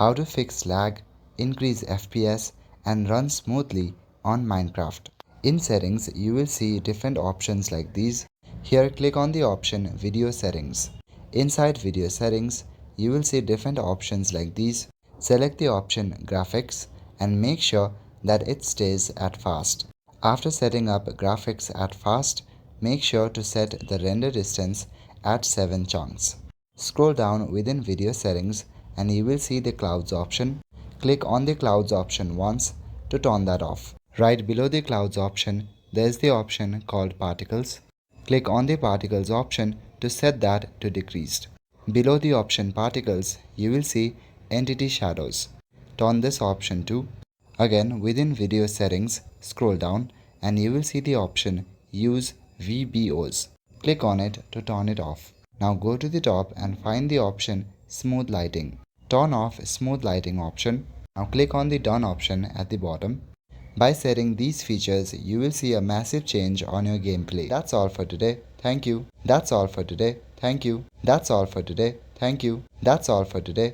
how to fix lag, increase FPS and run smoothly on Minecraft. In settings, you will see different options like these. Here click on the option Video Settings. Inside Video Settings, you will see different options like these. Select the option Graphics and make sure that it stays at Fast. After setting up graphics at Fast, make sure to set the render distance at 7 chunks. Scroll down within Video Settings and you will see the Clouds option. Click on the Clouds option once to turn that off. Right below the Clouds option, there is the option called Particles. Click on the Particles option to set that to Decreased. Below the option Particles, you will see Entity Shadows. Turn this option to. Again, within Video Settings, scroll down and you will see the option Use VBOs. Click on it to turn it off. Now go to the top and find the option Smooth Lighting. Turn off Smooth Lighting option. Now click on the Done option at the bottom. By setting these features, you will see a massive change on your gameplay. That's all for today. Thank you. That's all for today. Thank you. That's all for today. Thank you. That's all for today.